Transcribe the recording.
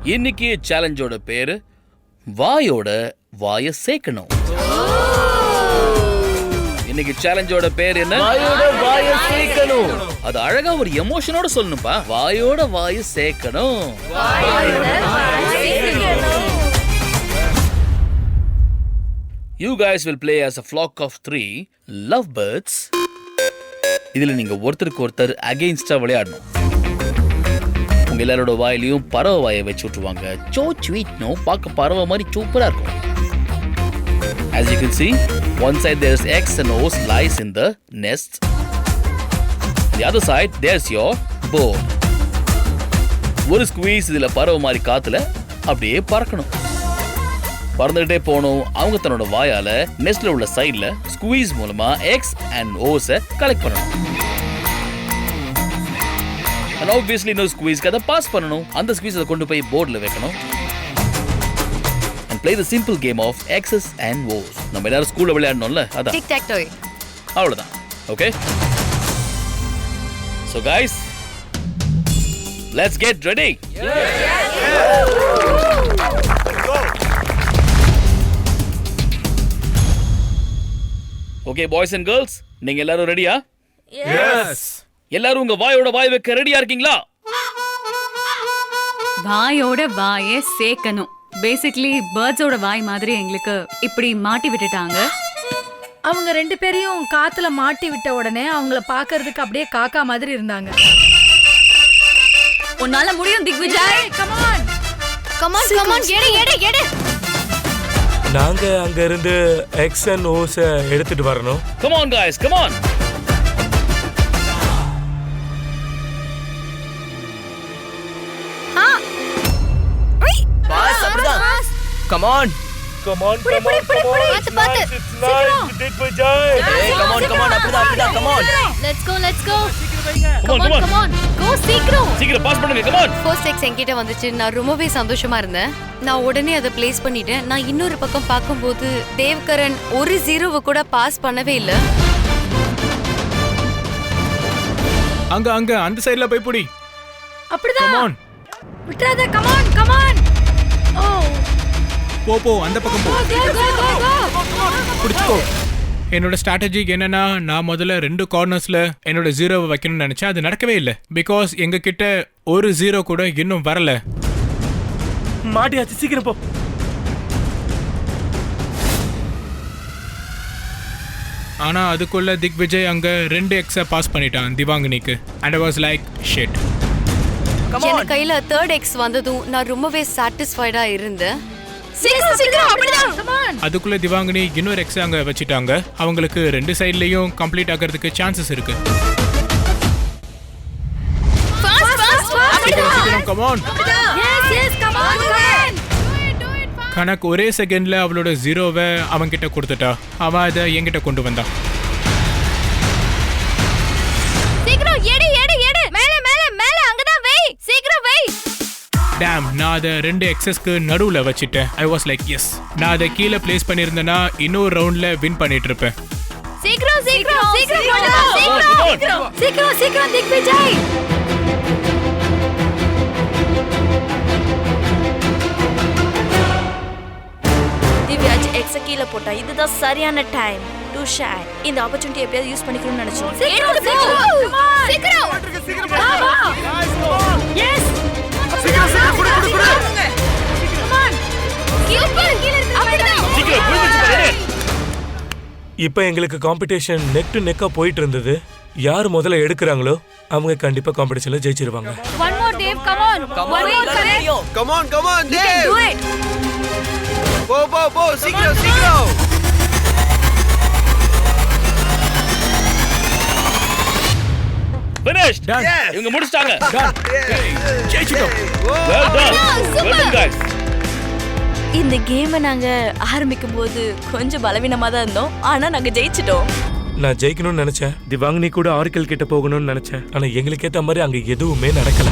இன்னைக்கு சேலஞ்சோட பேரு வாயோட வாய சேர்க்கணும். இன்னைக்கு சேலஞ்சோட பேர் என்ன? வாயோட வாய சேர்க்கணும். அது அழகா ஒரு எமோஷனோட சொல்லணும்பா. வாயோட வாய சேர்க்கணும். You guys will play as a flock of 3 lovebirds. இதுல நீங்க ஒருத்தருக்கு ஒருத்தர் அகைன்ஸ்டா விளையாடணும். உங்க எல்லாரோட வாயிலையும் பறவை வாயை வச்சு விட்டுருவாங்க. சோ ஸ்வீட் நோ, பார்க்க பறவை மாதிரி சூப்பரா இருக்கும். As you can see, one side there's eggs and O's lies in the nest. The other side there's your board. ஒரு ஸ்குவீஸ் இதுல பறவை மாதிரி காத்துல அப்படியே பறக்கணும். பறந்துகிட்டே போகணும். அவங்க தன்னோட வாயால நெஸ்ட்ல உள்ள சைட்ல ஸ்குவீஸ் மூலமா எக்ஸ் அண்ட் ஓஸை கலெக்ட் பண்ணணும். And obviously no squeeze அதை பாஸ் பண்ணணும். அந்த ஸ்குவீஸ் அதை கொண்டு போய் போர்டில் வைக்கணும். And play the simple game of X's and O's. நம்ம எல்லாரும் ஸ்கூல்ல விளையாடணும்ல, அதான் டிக் டாக் டோய். அவ்வளவுதான். Okay, so guys, let's get ready. Okay boys and girls, நீங்க எல்லாரும் ரெடியா? எஸ். எல்லாரும் உங்க வாயோட வாய் வைக்க ரெடியா இருக்கீங்களா? வாயோட வாயை சேர்க்கணும். பேசிக்கலி பேர்ட்ஸோட வாய் மாதிரி எங்களுக்கு இப்படி மாட்டி விட்டுட்டாங்க. அவங்க 2 பேரையும் காத்துல மாட்டி விட்ட உடனே அவங்கள பாக்குறதுக்கு அப்படியே காக்கா மாதிரி இருந்தாங்க. உன்னால முடியும் திக்விஜய். கம் ஆன் எடு. நாங்க அங்க இருந்து எக்ஸ் அண்ட் ஓஸ எடுத்துட்டு வரணும். Come on guys, come on. Pass அப்படிதான். Come on. Come on. பாத்து. திக்விஜய். ஏய் கம் ஆன் அப்படிதான். Come on. Let's go. Come on. Go சீக்கிரம் பாஸ் பண்ணுங்க. come on. ஃபர்ஸ்ட் எக்ஸ் என்கிட்ட வந்துச்சு. நான் ரொம்பவே சந்தோஷமா இருந்தேன். நான் உடனே அதை பிளேஸ் பண்ணிட்டேன். நான் இன்னொரு பக்கம் பார்க்கும்போது தேவ்கரன் ஒரு 0 கூட பாஸ் பண்ணவே இல்ல. அங்க அந்த சைடுல போய் புடி. அப்படிதான். Come on. விட்றாத. Come on. ஓ போ அந்த பக்கம் போ. கோ. புடிச்சுக்கோ. என்னோட ஸ்ட்ராட்டஜி என்னன்னா, நான் முதல்ல 2 கார்னர்ஸ்ல என்னோட 0 வைக்கணும்னு நினைச்சேன். அது நடக்கவே இல்லை. பிகாஸ் எங்க கிட்ட ஒரு 0 கூட இன்னும் வரல. மாட்டியாச்சு, சீக்கிரம் போ. ஆனா அதுக்குள்ள திக்விஜய் அங்க 2 எக்ஸ பாஸ் பண்ணிட்டான் திவாங்கினிக்கு. And I was like shit. என் கையில 3rd எக்ஸ் வந்ததும் நான் ரொம்பவே சாட்டிஸ்ஃபைடா இருந்தேன். சீக்கிரம் அப்படிதான். அதுக்குள்ள திவாங்கினி இன்னொரு எக்ஸ அங்க வச்சிட்டாங்க. அவங்களுக்கு 2 சைட்லயும் கம்ப்ளீட் ஆகிறதுக்கு சான்சஸ் இருக்கு. சீக்கிரம் கம் ஆன். கணக்கு ஒரே செகண்ட்ல அவளோட 0வை அவன் கிட்ட கொடுத்துட்டா. அவன் அதை என்கிட்ட கொண்டு வந்தான். சீக்கிரம் எடு. மேல அங்கதான் வை. சீக்கிரம் வை. டேம், நான் அதை 2 எக்ஸஸ்க்கு நடுவுல வச்சிட்டேன். I was like yes. நான் அதை கீழே பிளேஸ் பண்ணியிருந்தேன்னா இன்னொரு ரவுண்ட்ல வின் பண்ணிட்டு இருப்பேன். சீக்கிரம் திக்விஜய். திவ்யாஜ் எக்ஸ கீழ போட்டா. இதுதான் சரியான டைம் டு ஷைன். இந்த ஆப்பர்சூனிட்டி எப்படியாவது யூஸ் பண்ணிக்கணும்னு நினைச்சோம். இப்போ எங்களுக்கு காம்படிஷன் நெக் டு நெக்கா போயிட்டு இருந்தது. யார் முதல்ல எடுக்கிறாங்களோ அவங்க கண்டிப்பா காம்படிஷன்ல ஜெயிச்சிருவாங்க. One more Dave, come on. One more correct. Come on, You can do it. Bo, சீக்கிரம். Finished. இவங்க முடிச்சிட்டாங்க. ஜெயிச்சிட்டோம். Well done guys. இந்த கேமை நாங்க ஆரம்பிக்கும் போது கொஞ்சம் பலவீனமா தான் இருந்தோம். ஆனா நாங்க ஜெயிச்சிட்டோம். நான் ஜெயிக்கணும்னு நினைச்சேன். திவாங்கினி கூட ஆர்கல் கிட்ட போகணும்னு நினைச்சேன். ஆனா எங்களுக்கு ஏத்த மாதிரி அங்க எதுவுமே நடக்கல.